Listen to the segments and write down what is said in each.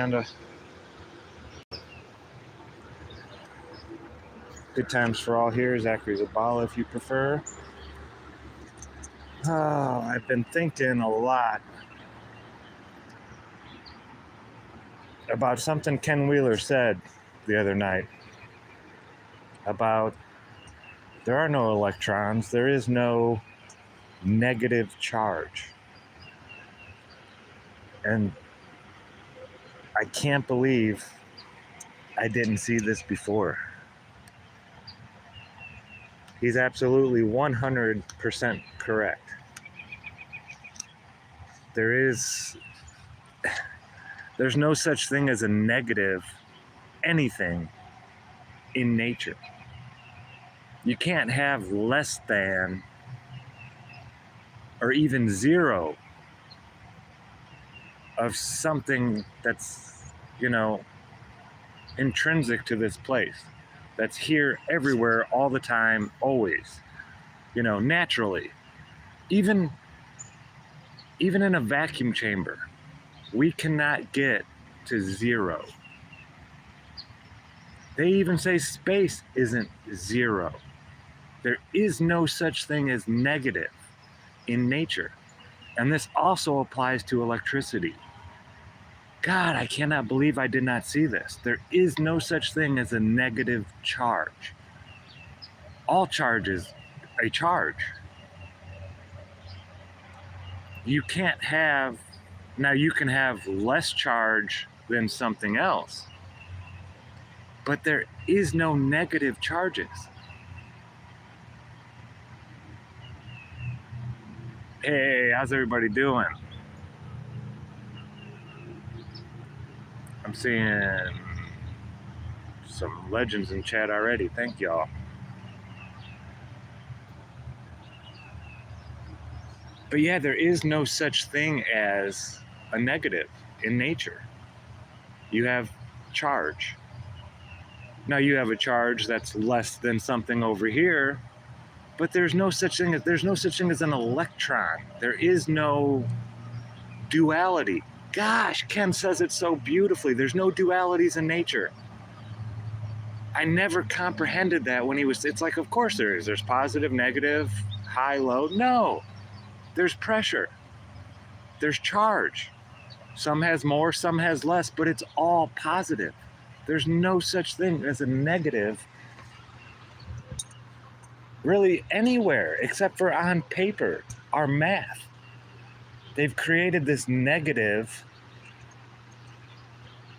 Amanda. Good times for all here. Zachary Zabala, if you prefer. Oh, I've been thinking a lot about something Ken Wheeler said the other night about there are no electrons, there is no negative charge. And I can't believe I didn't see this before. He's absolutely 100% correct. There's no such thing as a negative anything in nature. You can't have less than or even zero of something that's, intrinsic to this place, that's here everywhere all the time, always, naturally. Even in a vacuum chamber, we cannot get to zero. They even say space isn't zero. There is no such thing as negative in nature. And this also applies to electricity. God, I cannot believe I did not see this. There is no such thing as a negative charge. All charge is a charge. You can't have, now you can have less charge than something else, but there is no negative charges. Hey, how's everybody doing? I'm seeing some legends in chat already. Thank y'all. But yeah, there is no such thing as a negative in nature. You have charge. Now you have a charge that's less than something over here, but there's no such thing as an electron. There is no duality. Gosh, Ken says it so beautifully. There's no dualities in nature. I never comprehended that when it's like, of course there is. There's positive, negative, high, low. No, there's pressure. There's charge. Some has more, some has less, but it's all positive. There's no such thing as a negative really anywhere except for on paper, our math. They've created this negative,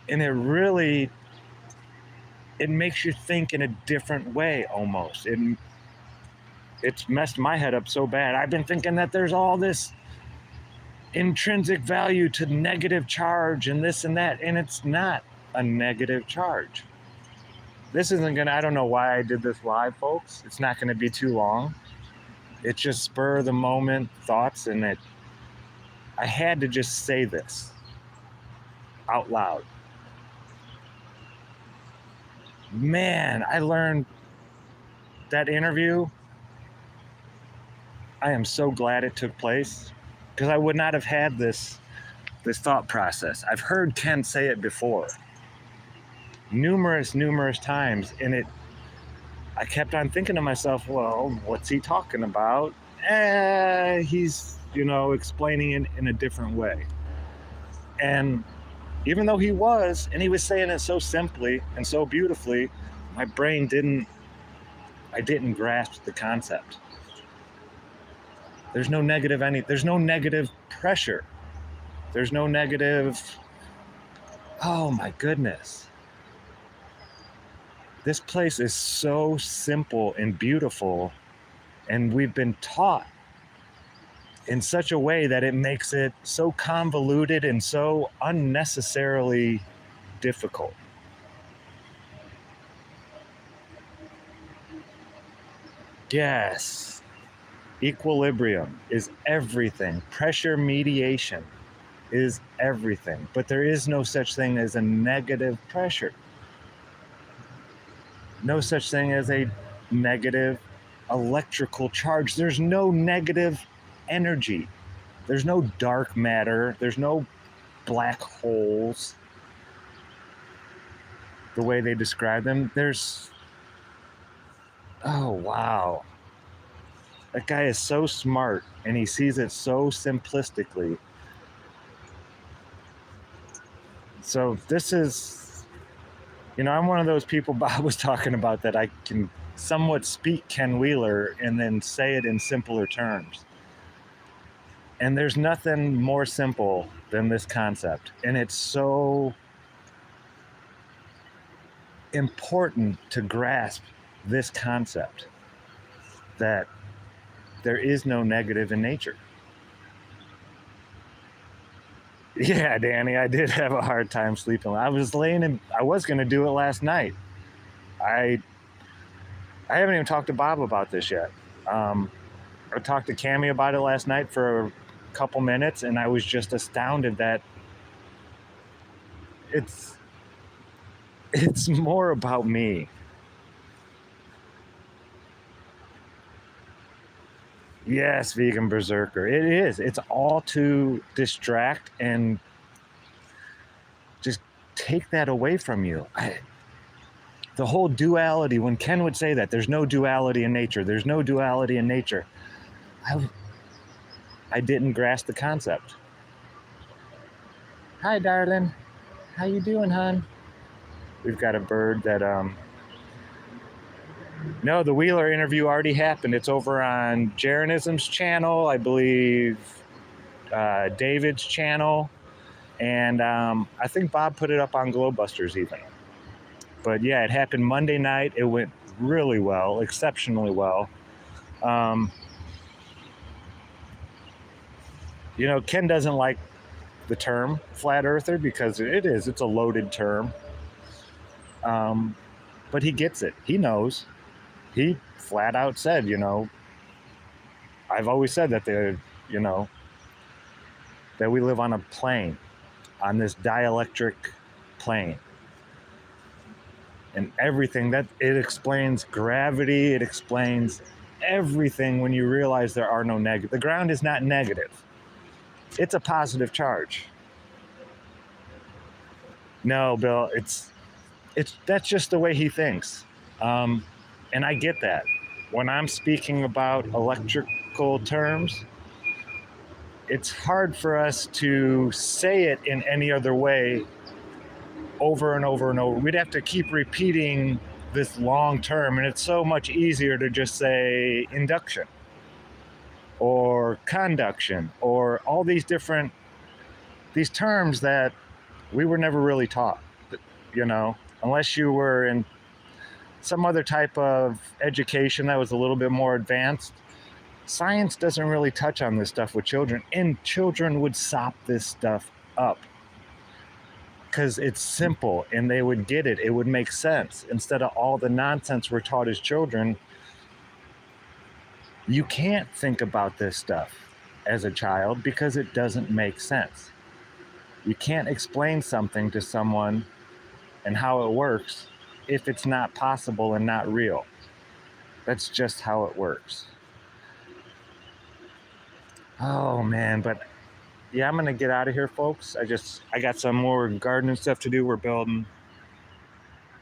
and it makes you think in a different way almost. It's messed my head up so bad. I've been thinking that there's all this intrinsic value to negative charge and this and that, and it's not a negative charge. This isn't gonna, I don't know why I did this live, folks. It's not gonna be too long. It's just spur of the moment thoughts, and I had to just say this out loud. Man, I learned that interview. I am so glad it took place, because I would not have had this thought process. I've heard Ken say it before, numerous times, and I kept on thinking to myself, well, what's he talking about? He's, explaining it in a different way. And even though he was saying it so simply and so beautifully, my brain didn't grasp the concept. There's no negative pressure. There's no negative, oh my goodness. This place is so simple and beautiful, and we've been taught in such a way that it makes it so convoluted and so unnecessarily difficult. Yes, equilibrium is everything. Pressure mediation is everything. But there is no such thing as a negative pressure. No such thing as a negative electrical charge. There's no negative energy. There's no dark matter. There's no black holes. the way they describe them. Oh, wow. That guy is so smart and he sees it so simplistically. So this is, I'm one of those people Bob was talking about, that I can somewhat speak Ken Wheeler and then say it in simpler terms. And there's nothing more simple than this concept. And it's so important to grasp this concept that there is no negative in nature. Yeah, Danny, I did have a hard time sleeping. I was going to do it last night. I haven't even talked to Bob about this yet. I talked to Cammie about it last night for a couple minutes, and I was just astounded that it's more about me. Yes, vegan berserker. It is. It's all to distract and just take that away from you. The whole duality, when Ken would say that, there's no duality in nature. There's no duality in nature. I didn't grasp the concept. Hi, darling. How you doing, hon? We've got a bird that, no, the Wheeler interview already happened. It's over on Jeranism's channel, I believe, David's channel, and I think Bob put it up on Globebusters even. But yeah, it happened Monday night. It went really well, exceptionally well. Ken doesn't like the term flat earther because it's a loaded term. But he gets it. He knows. He flat out said, I've always said that that we live on a plane, on this dielectric plane. And everything that it explains gravity, it explains everything when you realize there are no negative. The ground is not negative. It's a positive charge. No, Bill, that's just the way he thinks. And I get that. When I'm speaking about electrical terms, it's hard for us to say it in any other way over and over and over. We'd have to keep repeating this long term, and it's so much easier to just say induction or conduction or all these terms that we were never really taught, unless you were in some other type of education that was a little bit more advanced. Science doesn't really touch on this stuff with children, and children would sop this stuff up because it's simple and they would get it. It would make sense instead of all the nonsense we're taught as children. You can't think about this stuff as a child because it doesn't make sense. You can't explain something to someone and how it works if it's not possible and not real. That's just how it works. Oh man, but yeah, I'm gonna get out of here, folks. I got some more gardening stuff to do.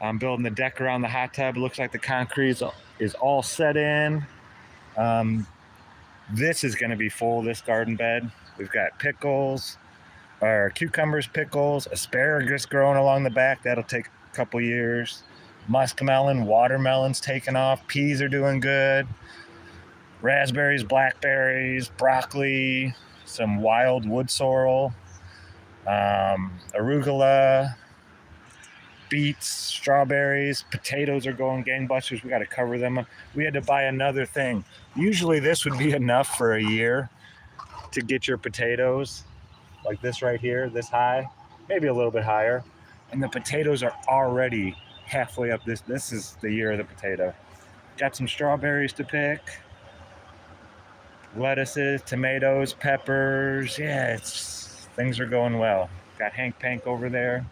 I'm building the deck around the hot tub. It looks like the concrete is all set in. This is gonna be full, this garden bed. We've got cucumbers, pickles, asparagus growing along the back. That'll take a couple years. Muskmelon, watermelon's taking off. Peas are doing good. Raspberries, blackberries, broccoli, some wild wood sorrel, arugula, beets, strawberries, potatoes are going gangbusters. We got to cover them. We had to buy another thing. Usually this would be enough for a year to get your potatoes, like this right here, this high, maybe a little bit higher. And the potatoes are already halfway up. This is the year of the potato. Got some strawberries to pick, lettuces, tomatoes, peppers. Yeah, things are going well. Got Hank Pank over there.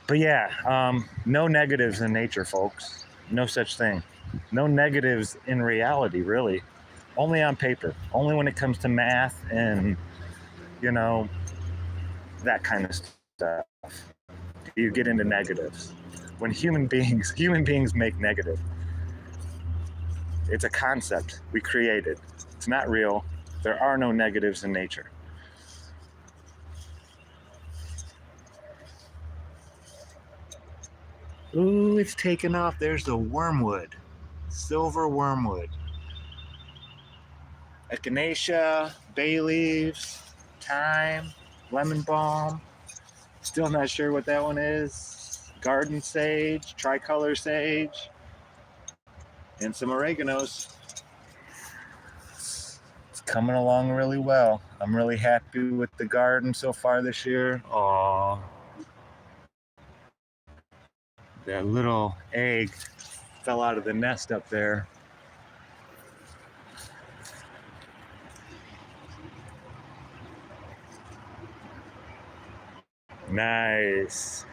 But yeah, no negatives in nature, folks. No such thing. No negatives in reality, really. Only on paper. Only when it comes to math and, that kind of stuff. you get into negatives. When human beings make negative, it's a concept we created. It's not real. There are no negatives in nature. Ooh, it's taken off. There's the wormwood. Silver wormwood. Echinacea, bay leaves, thyme, lemon balm. Still not sure what that one is. Garden sage, tricolor sage, and some oreganos. It's coming along really well. I'm really happy with the garden so far this year. Aww. That little egg fell out of the nest up there. Nice.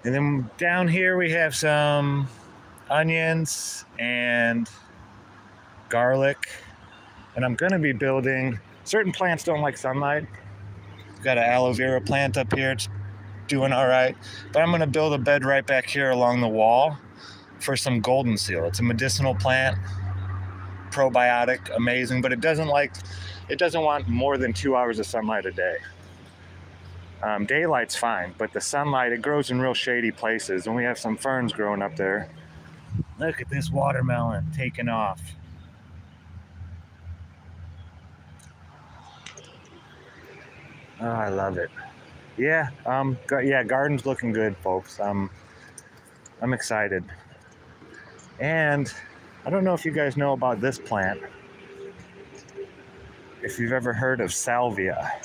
And then down here we have some onions and garlic. And I'm gonna be building, certain plants don't like sunlight. Got an aloe vera plant up here, it's doing all right. But I'm gonna build a bed right back here along the wall for some golden seal. It's a medicinal plant, probiotic, amazing, but it doesn't want more than 2 hours of sunlight a day. Daylight's fine, but the sunlight, it grows in real shady places, and we have some ferns growing up there. Look at this watermelon taking off. Oh, I love it. Yeah, garden's looking good, folks. I'm excited. And I don't know if you guys know about this plant. If you've ever heard of salvia.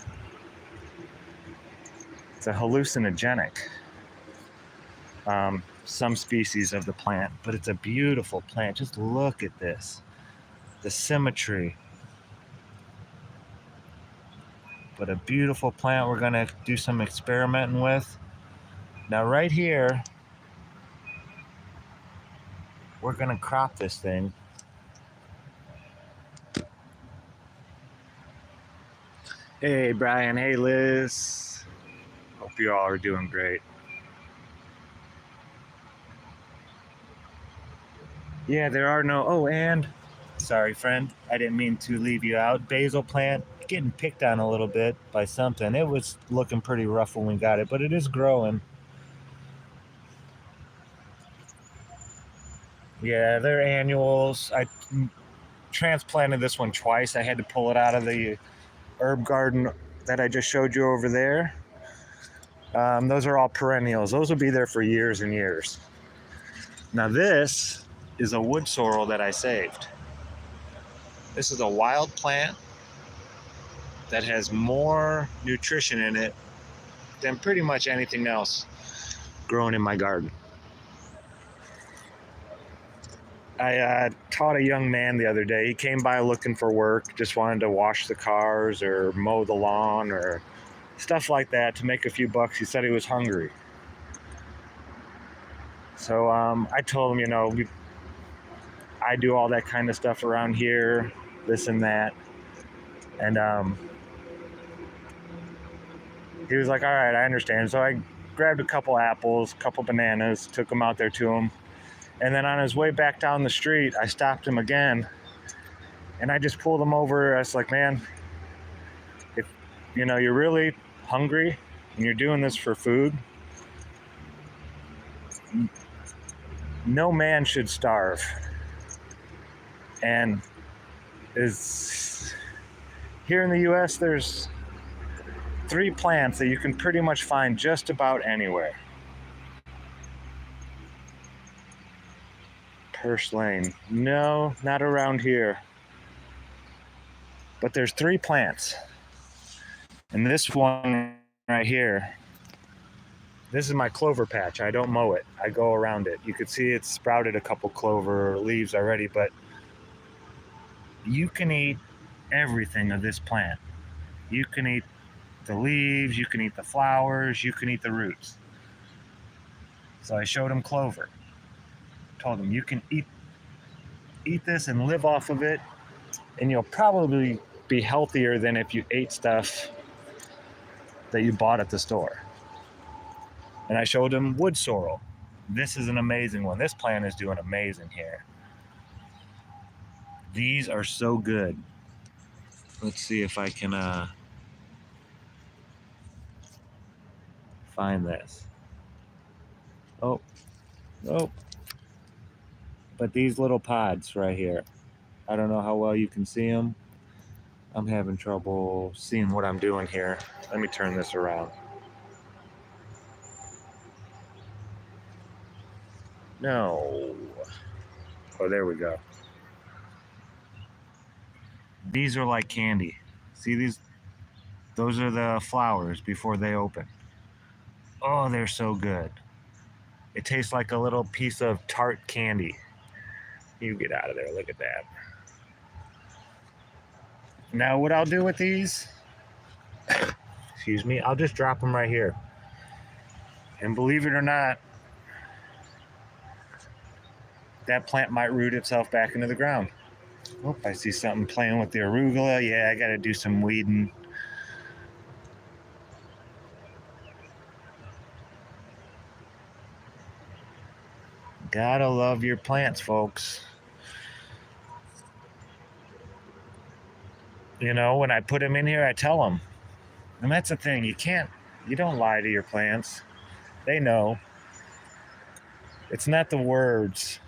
It's a hallucinogenic. Some species of the plant, but it's a beautiful plant. Just look at this. The symmetry. But a beautiful plant we're gonna do some experimenting with. Now right here, we're gonna crop this thing. Hey Brian, hey Liz. Hope you all are doing great. Yeah, there are no, and sorry friend, I didn't mean to leave you out. Basil plant, getting picked on a little bit by something. It was looking pretty rough when we got it, but it is growing. Yeah, they're annuals. I transplanted this one twice. I had to pull it out of the herb garden that I just showed you over there. Those are all perennials. Those will be there for years and years. Now this is a wood sorrel that I saved. This is a wild plant that has more nutrition in it than pretty much anything else grown in my garden. I taught a young man the other day. He came by looking for work, just wanted to wash the cars or mow the lawn or stuff like that to make a few bucks. He said he was hungry. So I told him, I do all that kind of stuff around here, this and that. And he was like, all right, I understand. So I grabbed a couple apples, a couple bananas, took them out there to him. And then on his way back down the street, I stopped him again. And I just pulled him over. I was like, man, if you're really hungry and you're doing this for food, no man should starve. And here in the US, there's 3 plants that you can pretty much find just about anywhere. Purslane. No, not around here. But there's 3 plants. And this one right here, this is my clover patch. I don't mow it. I go around it. You can see it's sprouted a couple clover leaves already, but you can eat everything of this plant. You can eat the leaves, you can eat the flowers, you can eat the roots. So I showed him clover. Told him you can eat this and live off of it, and you'll probably be healthier than if you ate stuff that you bought at the store. And I showed him wood sorrel. This is an amazing one. This plant is doing amazing here. These are so good. Let's see if I can find this. Oh, oh. But these little pods right here, I don't know how well you can see them. I'm having trouble seeing what I'm doing here. Let me turn this around. No. Oh, there we go. These are like candy. See these? Those are the flowers before they open. Oh, they're so good. It tastes like a little piece of tart candy. You get out of there. Look at that. Now what I'll do with these, excuse me, I'll just drop them right here. And believe it or not, that plant might root itself back into the ground. Oh, I see something playing with the arugula. Yeah, I got to do some weeding. Gotta love your plants, folks. You know, when I put them in here, I tell them. And that's the thing, you don't lie to your plants. They know. It's not the words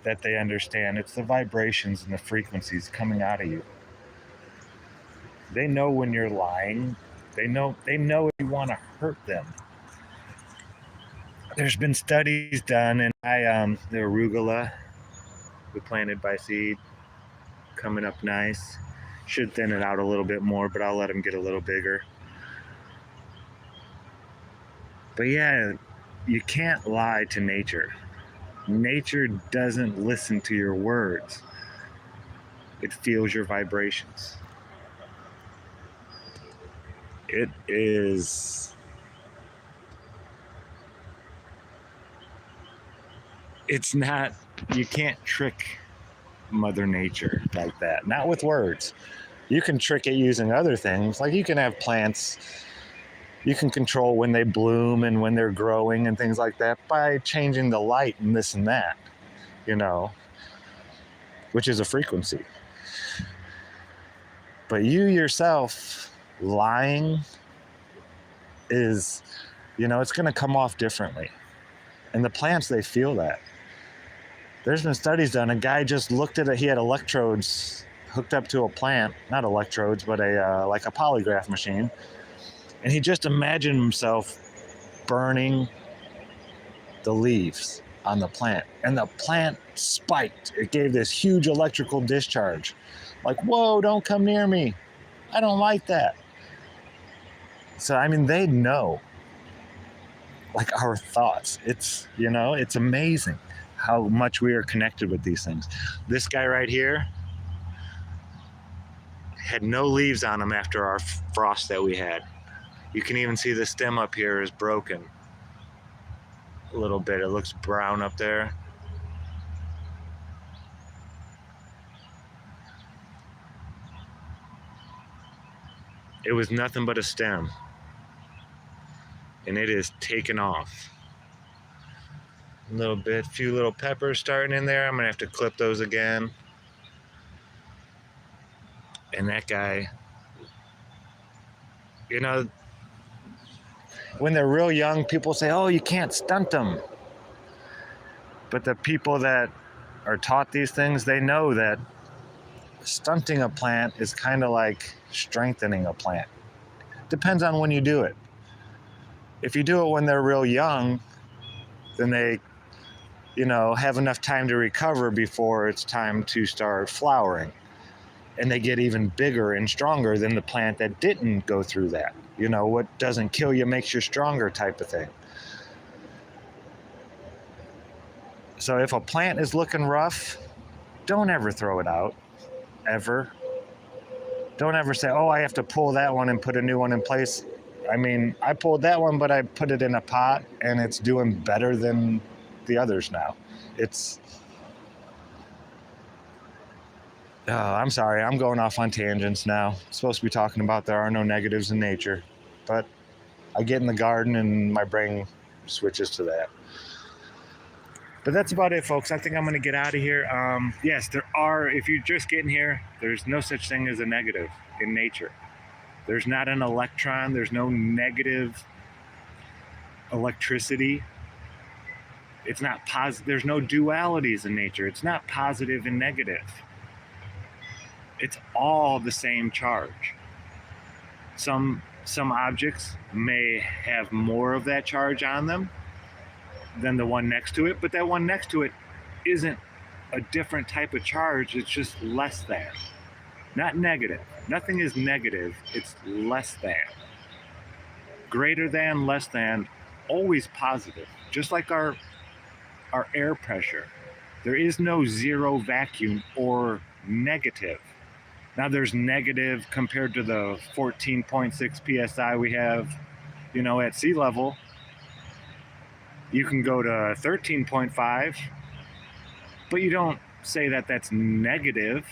that they understand, it's the vibrations and the frequencies coming out of you. They know when you're lying. They know you want to hurt them. There's been studies done, and the arugula we planted by seed, coming up nice. Should thin it out a little bit more, but I'll let them get a little bigger. But yeah, you can't lie to nature. Nature doesn't listen to your words. It feels your vibrations. It's not, you can't trick Mother Nature like that. Not with words. You can trick it using other things. Like you can have plants, you can control when they bloom and when they're growing and things like that by changing the light and this and that, you know, which is a frequency. But you yourself lying is, you know, it's going to come off differently. And the plants, they feel that. There's been studies done. A guy just looked at it. He had electrodes hooked up to a plant, not electrodes, but like a polygraph machine. And he just imagined himself burning the leaves on the plant. And the plant spiked. It gave this huge electrical discharge. Like, whoa, don't come near me. I don't like that. So, I mean, they know, like, our thoughts. It's, you know, it's amazing how much we are connected with these things. This guy right here had no leaves on him after our frost that we had. You can even see the stem up here is broken a little bit. It looks brown up there. It was nothing but a stem. And it is taken off. A little bit, few little peppers starting in there. I'm gonna have to clip those again. And that guy, you know, when they're real young, people say, oh, you can't stunt them. But the people that are taught these things, they know that stunting a plant is kind of like strengthening a plant. Depends on when you do it. If you do it when they're real young, then they, you know, have enough time to recover before it's time to start flowering. And they get even bigger and stronger than the plant that didn't go through that. You know, what doesn't kill you makes you stronger type of thing. So if a plant is looking rough, don't ever throw it out, ever. Don't ever say, oh, I have to pull that one and put a new one in place. I mean, I pulled that one, but I put it in a pot and it's doing better than the others now. I'm sorry, I'm going off on tangents now. I'm supposed to be talking about there are no negatives in nature, but I get in the garden and my brain switches to that. But that's about it, folks. I think I'm going to get out of here. Yes, there are, if you're just getting here, there's no such thing as a negative in nature. There's not an electron, there's no negative electricity. It's not positive, there's no dualities in nature. It's not positive and negative. It's all the same charge. Some objects may have more of that charge on them than the one next to it, but that one next to it isn't a different type of charge, it's just less than. Not negative. Nothing is negative, it's less than. Greater than, less than, always positive. Just like our air pressure. There is no zero vacuum or negative. Now there's negative compared to the 14.6 psi we have, at sea level. You can go to 13.5, but you don't say that that's negative.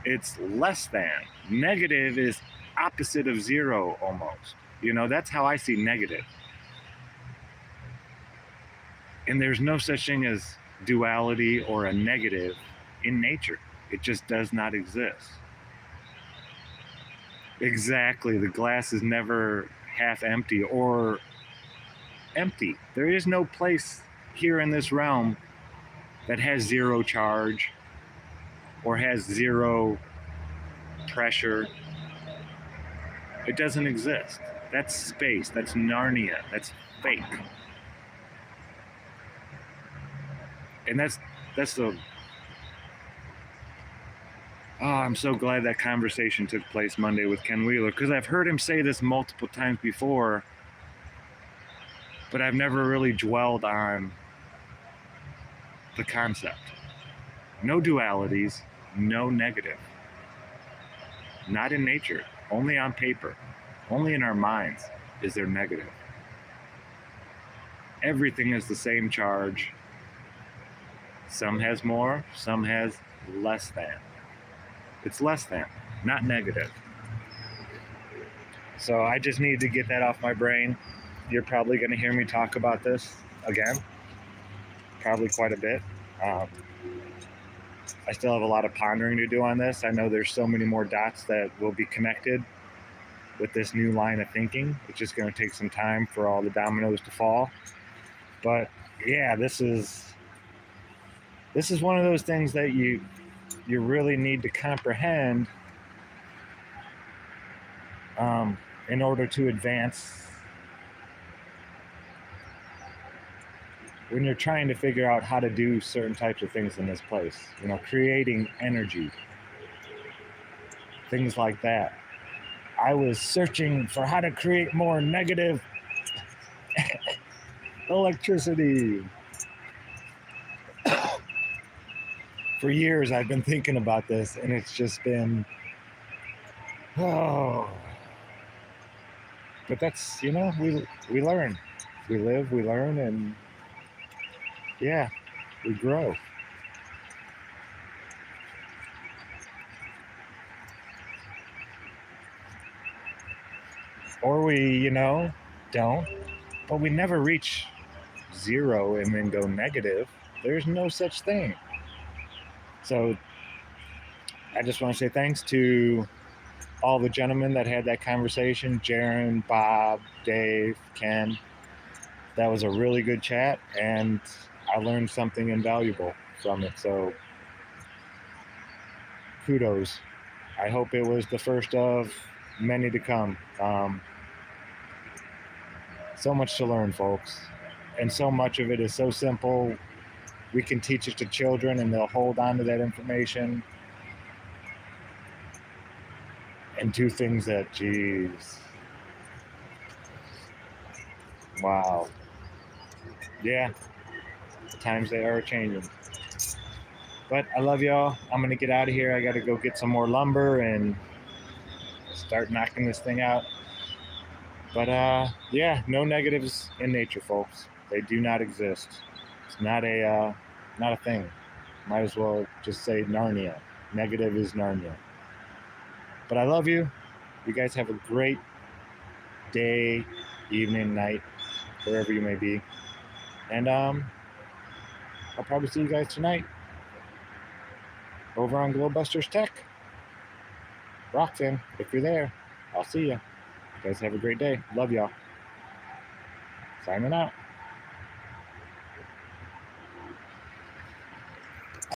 It's less than. Negative is opposite of zero almost. That's how I see negative. And there's no such thing as duality or a negative in nature. It just does not exist. Exactly. The glass is never half empty or empty. There is no place here in this realm that has zero charge or has zero pressure. It doesn't exist. That's space. That's Narnia. That's fake. And that's the... Oh, I'm so glad that conversation took place Monday with Ken Wheeler, because I've heard him say this multiple times before, but I've never really dwelled on the concept. No dualities, no negative. Not in nature, only on paper, only in our minds is there negative. Everything is the same charge. Some has more, some has less than. It's less than, not negative. So I just need to get that off my brain. You're probably going to hear me talk about this again, probably quite a bit. I still have a lot of pondering to do on this. I know there's so many more dots that will be connected with this new line of thinking. It's just going to take some time for all the dominoes to fall. But yeah, this is one of those things that you really need to comprehend in order to advance when you're trying to figure out how to do certain types of things in this place. Creating energy, things like that. I was searching for how to create more negative electricity. For years I've been thinking about this, and it's just been, but that's, we learn. We live, we learn, and yeah, we grow. Or we, don't, but we never reach zero and then go negative. There's no such thing. So I just want to say thanks to all the gentlemen that had that conversation, Jaron, Bob, Dave, Ken. That was a really good chat, and I learned something invaluable from it. So kudos. I hope it was the first of many to come. So much to learn, folks. And so much of it is so simple. We can teach it to children and they'll hold on to that information and do things that, geez. Wow. Yeah. The times they are changing. But I love y'all. I'm going to get out of here. I got to go get some more lumber and start knocking this thing out. But yeah, no negatives in nature, folks. They do not exist. It's not a thing. Might as well just say Narnia. Negative is Narnia. But I love you. You guys have a great day, evening, night, wherever you may be. And I'll probably see you guys tonight over on Globebusters Tech. Roxanne, if you're there, I'll see you. You guys have a great day. Love y'all. Signing out.